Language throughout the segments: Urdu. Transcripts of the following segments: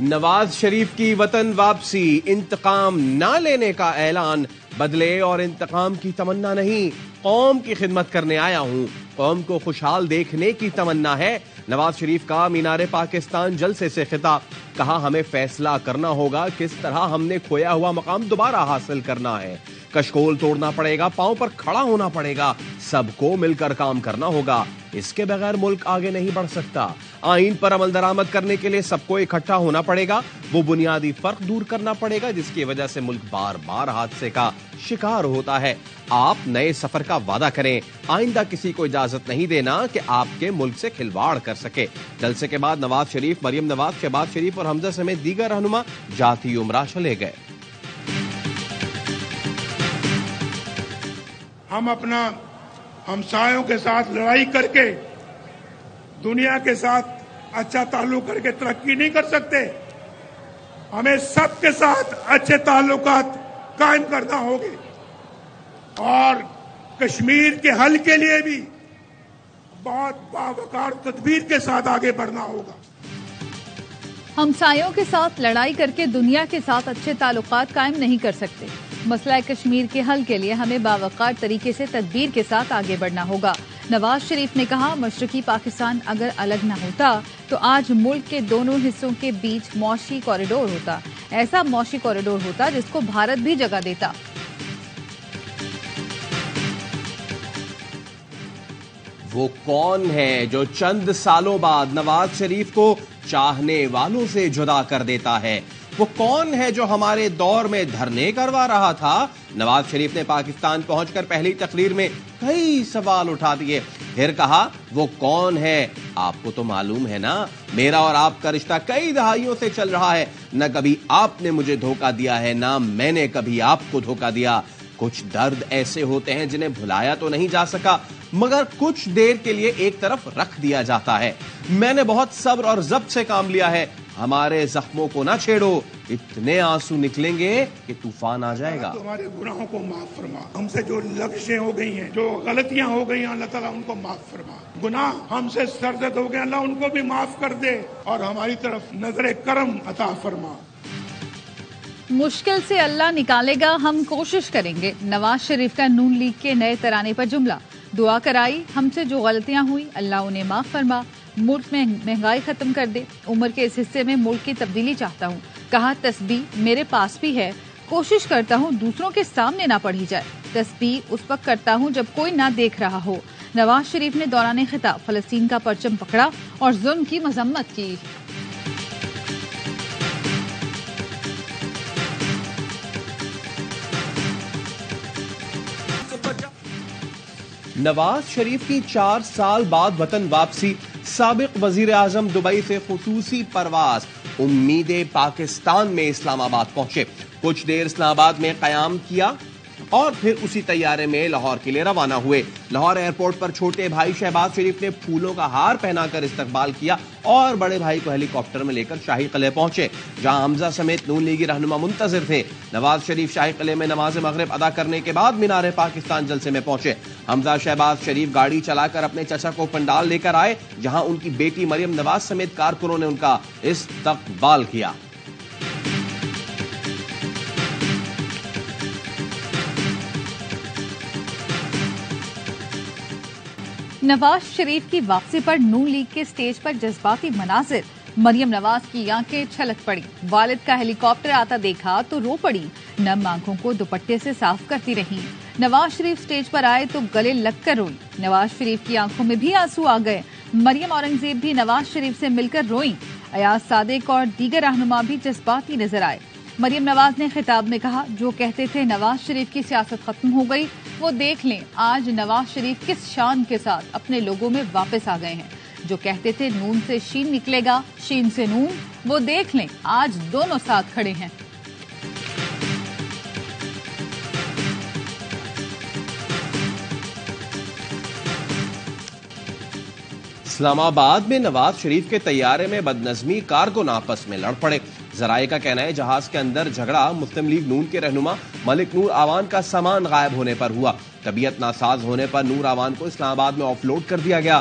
نواز شریف کی وطن واپسی، انتقام نہ لینے کا اعلان، بدلے اور انتقام کی تمنا نہیں، قوم کی خدمت کرنے آیا ہوں، قوم کو خوشحال دیکھنے کی تمنا ہے۔ نواز شریف کا مینار پاکستان جلسے سے خطاب، کہا ہمیں فیصلہ کرنا ہوگا کس طرح ہم نے کھویا ہوا مقام دوبارہ حاصل کرنا ہے، کشکول توڑنا پڑے گا، پاؤں پر کھڑا ہونا پڑے گا، سب کو مل کر کام کرنا ہوگا، اس کے بغیر ملک آگے نہیں بڑھ سکتا۔ آئین پر عمل درآمد کرنے کے لیے سب کو اکٹھا ہونا پڑے گا، وہ بنیادی فرق دور کرنا پڑے گا جس کی وجہ سے ملک بار بار حادثے کا شکار ہوتا ہے۔ آپ نئے سفر کا وعدہ کریں، آئندہ کسی کو اجازت نہیں دینا کہ آپ کے ملک سے کھلواڑ کر سکے۔ جلسے کے بعد نواز شریف، مریم نواز، شہباز شریف اور حمزہ سمیت دیگر رہنما جاتی عمرہ چلے گئے۔ ہم اپنا ہمسایوں کے ساتھ لڑائی کر کے دنیا کے ساتھ اچھا تعلق کر کے ترقی نہیں کر سکتے، ہمیں سب کے ساتھ اچھے تعلقات قائم کرنا ہوگے اور کشمیر کے حل کے لیے بھی بہت باوقار تدبیر کے ساتھ آگے بڑھنا ہوگا۔ ہمسایوں کے ساتھ لڑائی کر کے دنیا کے ساتھ اچھے تعلقات قائم نہیں کر سکتے، مسئلہ کشمیر کے حل کے لیے ہمیں باوقار طریقے سے تدبیر کے ساتھ آگے بڑھنا ہوگا۔ نواز شریف نے کہا مشرقی پاکستان اگر الگ نہ ہوتا تو آج ملک کے دونوں حصوں کے بیچ معاشی کوریڈور ہوتا، ایسا معاشی کوریڈور ہوتا جس کو بھارت بھی جگہ دیتا۔ وہ کون ہے جو چند سالوں بعد نواز شریف کو چاہنے والوں سے جدا کر دیتا ہے؟ وہ کون ہے جو ہمارے دور میں دھرنے کروا رہا تھا؟ نواز شریف نے پاکستان پہنچ کر پہلی تقریر میں کئی سوال اٹھا دیے، پھر کہا وہ کون ہے؟ آپ کو تو معلوم ہے نا، میرا اور آپ کا رشتہ کئی دہائیوں سے چل رہا ہے، نہ کبھی آپ نے مجھے دھوکہ دیا ہے نہ میں نے کبھی آپ کو دھوکہ دیا۔ کچھ درد ایسے ہوتے ہیں جنہیں بھلایا تو نہیں جا سکا مگر کچھ دیر کے لیے ایک طرف رکھ دیا جاتا ہے۔ میں نے بہت صبر اور ضبط سے کام لیا ہے، ہمارے زخموں کو نہ چھیڑو، اتنے آنسو نکلیں گے کہ طوفان آ جائے گا۔ ہمارے گناہوں کو معاف فرما، ہم سے جو لغزشیں ہو گئی ہیں، جو غلطیاں ہو گئی ہیں، اللہ تعالیٰ ان کو معاف فرما۔ گناہ ہم سے سرزد ہو گئے، اللہ ان کو بھی معاف کر دے اور ہماری طرف نظر کرم عطا فرما۔ مشکل سے اللہ نکالے گا، ہم کوشش کریں گے۔ نواز شریف کا نون لیگ کے نئے ترانے پر جملہ، دعا کرائی ہم سے جو غلطیاں ہوئی اللہ انہیں معاف فرما، ملک میں مہنگائی ختم کر دے، عمر کے اس حصے میں ملک کی تبدیلی چاہتا ہوں، کہا تسبیح میرے پاس بھی ہے، کوشش کرتا ہوں دوسروں کے سامنے نہ پڑھی جائے، تسبیح اس وقت کرتا ہوں جب کوئی نہ دیکھ رہا ہو۔ نواز شریف نے دوران خطاب فلسطین کا پرچم پکڑا اور ظلم کی مذمت کی۔ نواز شریف کی 4 سال بعد وطن واپسی، سابق وزیر اعظم دبئی سے خصوصی پرواز، امید پاکستان میں اسلام آباد پہنچے، کچھ دیر اسلام آباد میں قیام کیا اور پھر اسی طیارے میں لاہور کے لیے روانہ ہوئے۔ لاہور ایئرپورٹ پر چھوٹے بھائی شہباز شریف نے پھولوں کا ہار پہنا کر استقبال کیا اور بڑے بھائی کو ہیلی کاپٹر میں لے کر شاہی قلعہ پہنچے جہاں حمزہ سمیت نون لیگی رہنما منتظر تھے۔ نواز شریف شاہی قلعہ میں نماز مغرب ادا کرنے کے بعد مینار پاکستان جلسے میں پہنچے۔ حمزہ شہباز شریف گاڑی چلا کر اپنے چچا کو پنڈال لے کر آئے جہاں ان کی بیٹی مریم نواز سمیت کارکنوں نے ان کا استقبال کیا۔ نواز شریف کی واپسی پر نون لیگ کے سٹیج پر جذباتی مناظر، مریم نواز کی آنکھیں چھلک پڑی، والد کا ہیلی کاپٹر آتا دیکھا تو رو پڑی، نم آنکھوں کو دوپٹے سے صاف کرتی رہی۔ نواز شریف سٹیج پر آئے تو گلے لگ کر روئی، نواز شریف کی آنکھوں میں بھی آنسو آ گئے۔ مریم اورنگزیب بھی نواز شریف سے مل کر روئیں، ایاز صادق اور دیگر رہنما بھی جذباتی نظر آئے۔ مریم نواز نے خطاب میں کہا جو کہتے تھے نواز شریف کی سیاست ختم ہو گئی وہ دیکھ لیں آج نواز شریف کس شان کے ساتھ اپنے لوگوں میں واپس آ گئے ہیں، جو کہتے تھے نون سے شین نکلے گا شین سے نون، وہ دیکھ لیں آج دونوں ساتھ کھڑے ہیں۔ اسلام آباد میں نواز شریف کے طیارے میں بدنظمی کارکن آپس میں لڑ پڑے۔ ذرائع کا کہنا ہے جہاز کے اندر جھگڑا مسلم لیگ نون کے رہنما ملک نور آوان کا سامان غائب ہونے پر ہوا۔ طبیعت ناساز ہونے پر نور آوان کو اسلام آباد میں آف لوڈ کر دیا گیا۔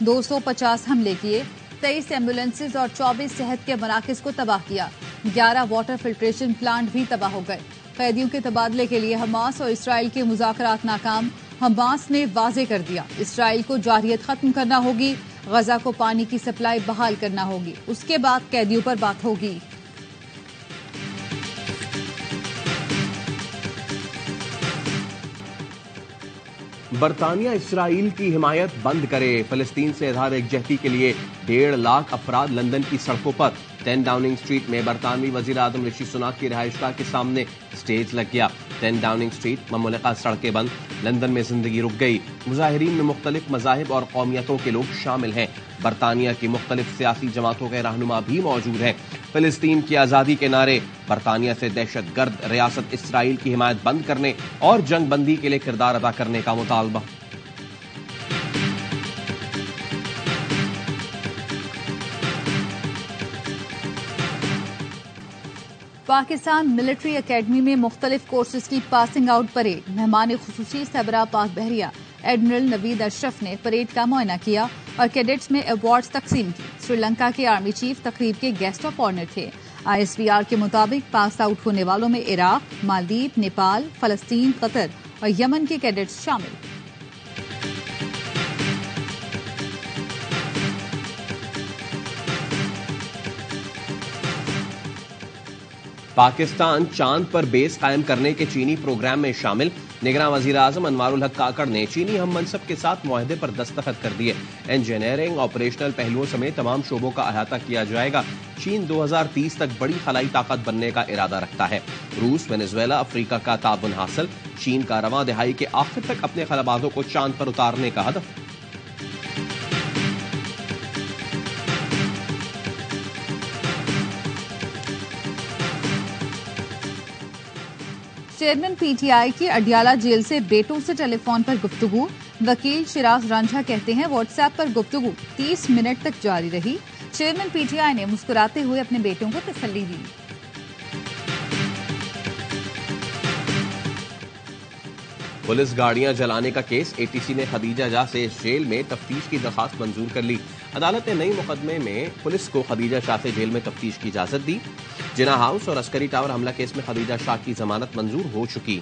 250 حملے کیے، 23 ایمبولینسز اور 24 صحت کے مراکز کو تباہ کیا، 11 واٹر فلٹریشن پلانٹ بھی تباہ ہو گئے۔ قیدیوں کے تبادلے کے لیے حماس اور اسرائیل کے مذاکرات ناکام، حماس نے واضح کر دیا اسرائیل کو جارحیت ختم کرنا ہوگی، غزہ کو پانی کی سپلائی بحال کرنا ہوگی، اس کے بعد قیدیوں پر بات ہوگی۔ برطانیہ اسرائیل کی حمایت بند کرے، فلسطین سے اظہار یکجہتی کے لیے 1.5 لاکھ افراد لندن کی سڑکوں پر۔ 10 ڈاؤننگ اسٹریٹ میں برطانوی وزیر اعظم رشی سناک کی رہائش گاہ کے سامنے سٹیج لگ گیا۔ 10 ڈاؤننگ اسٹریٹ مملکہ سڑکیں بند، لندن میں زندگی رک گئی۔ مظاہرین میں مختلف مذاہب اور قومیتوں کے لوگ شامل ہیں۔ برطانیہ کی مختلف سیاسی جماعتوں کے رہنما بھی موجود ہیں۔ فلسطین کی آزادی کے نعرے، برطانیہ سے دہشت گرد ریاست اسرائیل کی حمایت بند کرنے اور جنگ بندی کے لیے کردار ادا کرنے کا مطالبہ۔ پاکستان ملٹری اکیڈمی میں مختلف کورسز کی پاسنگ آؤٹ پریڈ، مہمان خصوصی سربراہ پاک بحریہ ایڈمرل نوید اشرف نے پریڈ کا معائنہ کیا اور کیڈٹس میں ایوارڈز تقسیم کی۔ سری لنکا کے آرمی چیف تقریب کے گیسٹ آف آنر تھے۔ ISBR کے مطابق پاس آؤٹ ہونے والوں میں عراق، مالدیپ، نیپال، فلسطین، قطر اور یمن کے کیڈٹس شامل۔ پاکستان چاند پر بیس قائم کرنے کے چینی پروگرام میں شامل، نگراں وزیر اعظم انوار الحق کاکڑ نے چینی ہم منصب کے ساتھ معاہدے پر دستخط کر دیے۔ انجینئرنگ، آپریشنل پہلوؤں سمیت تمام شعبوں کا احاطہ کیا جائے گا۔ چین 2030 تک بڑی خلائی طاقت بننے کا ارادہ رکھتا ہے۔ روس، وینزویلا، افریقہ کا تعاون حاصل، چین کا رواں دہائی کے آخر تک اپنے خلبازوں کو چاند پر اتارنے کا ہدف۔ چیئرمین PTI کی اڈیالہ جیل سے بیٹوں سے ٹیلی فون پر گفتگو، وکیل شراز رانجھا کہتے ہیں واٹس ایپ پر گفتگو 30 منٹ تک جاری رہی۔ چیئرمین PTI نے مسکراتے ہوئے اپنے بیٹوں کو تسلی دی۔ پولیس گاڑیاں جلانے کا کیس، ATC نے خدیجہ جاہ سے جیل میں تفتیش کی درخواست منظور کر لی۔ عدالت نے نئی مقدمے میں پولیس کو خدیجہ شاہ سے جیل میں تفتیش کی اجازت دی۔ جناح ہاؤس اور عسکری ٹاور حملہ کیس میں خدیجہ شاہ کی ضمانت منظور ہو چکی۔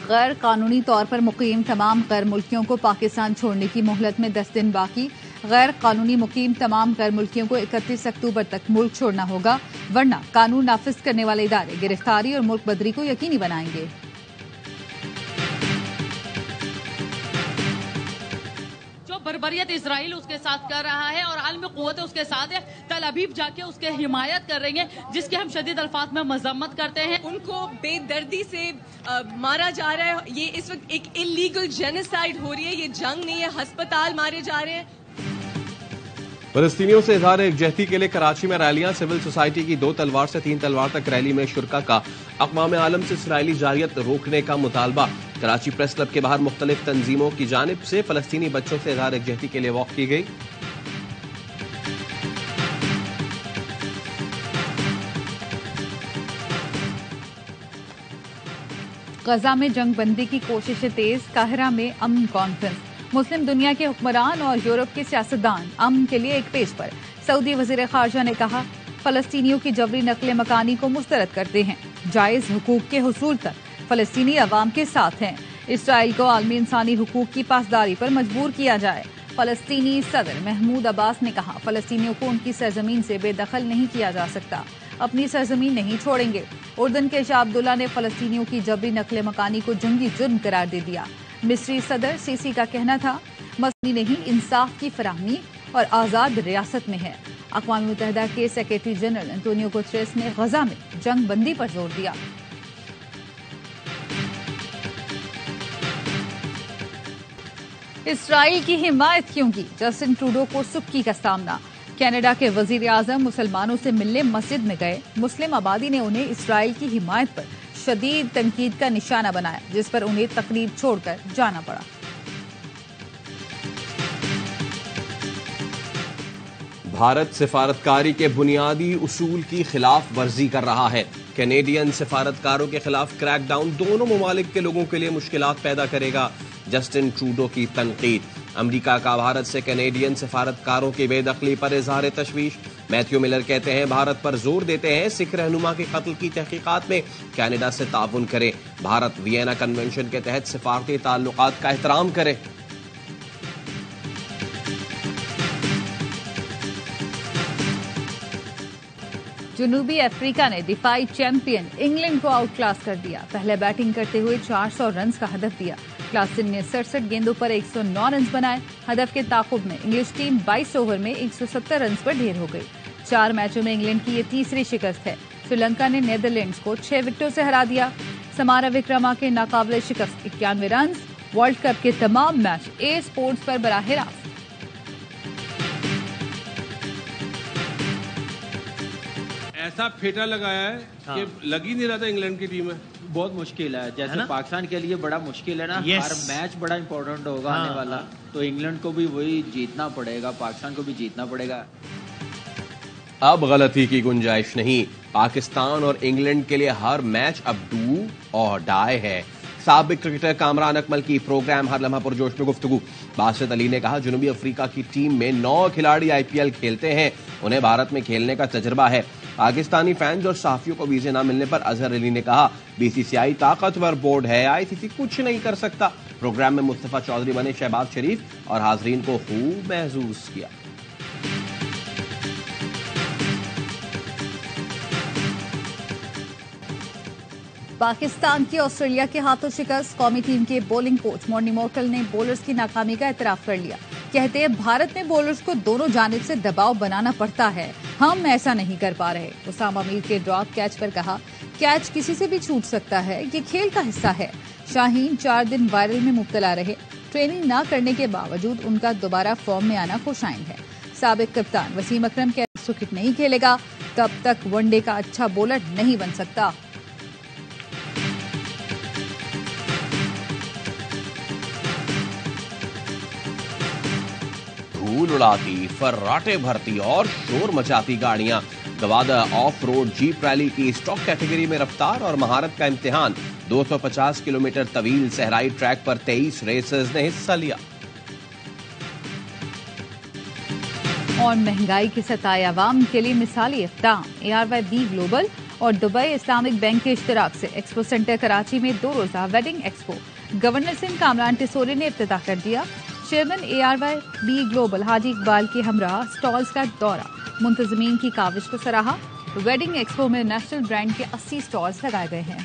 غیر قانونی طور پر مقیم تمام غیر ملکیوں کو پاکستان چھوڑنے کی مہلت میں 10 دن باقی۔ غیر قانونی مقیم تمام غیر ملکیوں کو 31 اکتوبر تک ملک چھوڑنا ہوگا، ورنہ قانون نافذ کرنے والے ادارے گرفتاری اور ملک بدری کو یقینی بنائیں گے۔ بربریت اسرائیل اس کے ساتھ کر رہا ہے اور عالمی قوتیں اس کے ساتھ ہے، تل ابیب جا کے اس کے حمایت کر رہی ہیں، جس کی ہم شدید الفاظ میں مذمت کرتے ہیں۔ ان کو بے دردی سے مارا جا رہا ہے، یہ اس وقت ایک انلیگل جینیسائیڈ ہو رہی ہے، یہ جنگ نہیں ہے، ہسپتال مارے جا رہے ہیں۔ فلسطینیوں سے اظہار یکجہتی کے لیے کراچی میں ریلیاں، سول سوسائٹی کی 2 تلوار سے 3 تلوار تک ریلی میں شرکا کا اقوام عالم سے اسرائیلی جارحیت روکنے کا مطالبہ۔ کراچی پریس کلب کے باہر مختلف تنظیموں کی جانب سے فلسطینی بچوں سے اظہار یکجہتی کے لیے واک کی گئی۔ غزہ میں جنگ بندی کی کوششیں تیز، قاہرہ میں امن کانفرنس، مسلم دنیا کے حکمران اور یورپ کے سیاستدان امن کے لیے ایک پیج پر۔ سعودی وزیر خارجہ نے کہا فلسطینیوں کی جبری نقل مکانی کو مسترد کرتے ہیں، جائز حقوق کے حصول تک فلسطینی عوام کے ساتھ ہیں۔ اسرائیل کو عالمی انسانی حقوق کی پاسداری پر مجبور کیا جائے۔ فلسطینی صدر محمود عباس نے کہا فلسطینیوں کو ان کی سرزمین سے بے دخل نہیں کیا جا سکتا، اپنی سرزمین نہیں چھوڑیں گے۔ اردن کے شاہ عبداللہ نے فلسطینیوں کی جبری نقل مکانی کو جنگی جرم قرار دے دیا۔ مصری صدر سیسی کا کہنا تھا مسئلہ نہیں، انصاف کی فراہمی اور آزاد ریاست میں ہے۔ اقوام متحدہ کے سیکریٹری جنرل انٹونیو گوتریس نے غزہ میں جنگ بندی پر زور دیا۔ اسرائیل کی حمایت کیوں کی؟ جسٹن ٹروڈو کو سبکی کا سامنا۔ کینیڈا کے وزیر اعظم مسلمانوں سے ملنے مسجد میں گئے، مسلم آبادی نے انہیں اسرائیل کی حمایت پر شدید تنقید کا نشانہ بنایا، جس پر انہیں تقریب چھوڑ کر جانا پڑا۔ بھارت سفارتکاری کے بنیادی اصول کی خلاف ورزی کر رہا ہے۔ کینیڈین سفارتکاروں کے خلاف کریک ڈاؤن دونوں ممالک کے لوگوں کے لیے مشکلات پیدا کرے گا، جسٹن ٹروڈو کی تنقید۔ امریکہ کا بھارت سے کینیڈین سفارتکاروں کی بے دخلی پر اظہار تشویش۔ میتھیو ملر کہتے ہیں بھارت پر زور دیتے ہیں سکھ رہنما کے قتل کی تحقیقات میں کینیڈا سے تعاون کرے، بھارت وینا کنونشن کے تحت سفارتی تعلقات کا احترام کرے۔ جنوبی افریقہ نے دفاعی چیمپئن انگلینڈ کو آؤٹ کلاس کر دیا، پہلے بیٹنگ کرتے ہوئے 400 رنز کا ہدف دیا۔ کلاسن نے 67 گیندوں پر 109 رنز بنائے۔ ہدف کے تعاقب میں انگلش ٹیم 22 اوور میں 170 رنز پر ڈھیر ہو گئی۔ 4 میچوں میں انگلینڈ کی یہ تیسری شکست ہے۔ سری لنکا نے نیدرلینڈز کو 6 وکٹوں سے ہرا دیا۔ سمارا وکرما کے ناقابل شکست 91 رنز۔ ورلڈ کپ کے تمام میچ اے اسپورٹس پر براہ راست۔ ایسا پھیٹا لگایا ہے کہ لگ ہی نہیں رہا تھا انگلینڈ کی ٹیم ہے۔ بہت مشکل ہے، جیسے پاکستان کے لیے بڑا مشکل ہے نا، ہر میچ بڑا امپورٹنٹ ہوگا آنے والا، تو انگلینڈ کو بھی وہی جیتنا پڑے گا، پاکستان کو بھی جیتنا پڑے گا۔ اب غلطی کی گنجائش نہیں، پاکستان اور انگلینڈ کے لیے ہر میچ اب ڈو اور ڈائی ہے۔ سابق کرکٹر کامران اکمل کی پروگرام ہر لمحہ پرجوش میں گفتگو۔ باسط علی نے کہا جنوبی افریقہ کی ٹیم میں 9 کھلاڑی IPL کھیلتے ہیں، انہیں بھارت میں کھیلنے کا تجربہ ہے۔ پاکستانی فینز اور صحافیوں کو ویزے نہ ملنے پر اظہر علی نے کہا BCCI طاقتور بورڈ ہے، ICC کچھ نہیں کر سکتا۔ پروگرام میں مصطفیٰ چودھری بنے شہباز شریف اور حاضرین کو خوب محظوظ کیا۔ پاکستان کی آسٹریلیا کے ہاتھوں شکست۔ قومی ٹیم کے بولنگ کوچ مورنی مورکل نے بولرز کی ناکامی کا اعتراف کر لیا۔ کہتے ہیں بھارت میں بولرز کو دونوں جانب سے دباؤ بنانا پڑتا ہے، ہم ایسا نہیں کر پا رہے۔ اسامہ میر کے ڈراپ کیچ پر کہا کیچ کسی سے بھی چھوٹ سکتا ہے، یہ کھیل کا حصہ ہے۔ شاہین 4 دن وائرل میں مبتلا رہے، ٹریننگ نہ کرنے کے باوجود ان کا دوبارہ فارم میں آنا خوشائند ہے۔ سابق کپتان وسیم اکرم کے کرکٹ نہیں کھیلے گا، تب تک ون ڈے کا اچھا بولر نہیں بن سکتا۔ دھول اڑاتی، فراٹے بھرتی اور شور مچاتی گاڑیاں، گوادہ آف روڈ جیپ ریلی کی اسٹاک کیٹیگری میں رفتار اور مہارت کا امتحان۔ 250 کلومیٹر طویل صحرائی ٹریک پر 23 ریسرز نے حصہ لیا۔ اور مہنگائی کے ستائے عوام کے لیے مثالی اقدام، ARY گلوبل اور دبئی اسلامک بینک کے اشتراک سے ایکسپو سینٹر کراچی میں 2 روزہ wedding expo governor Sindh Kamran Tessori نے افتتاح کر دیا۔ چیئرمین ARY گلوبل حاجی اقبال کے ہمراہ سٹالز کا دورہ، منتظمین کی کاوش کو سراہا۔ ویڈنگ ایکسپو میں نیشنل برانڈ کے 80 سٹالز لگائے گئے ہیں۔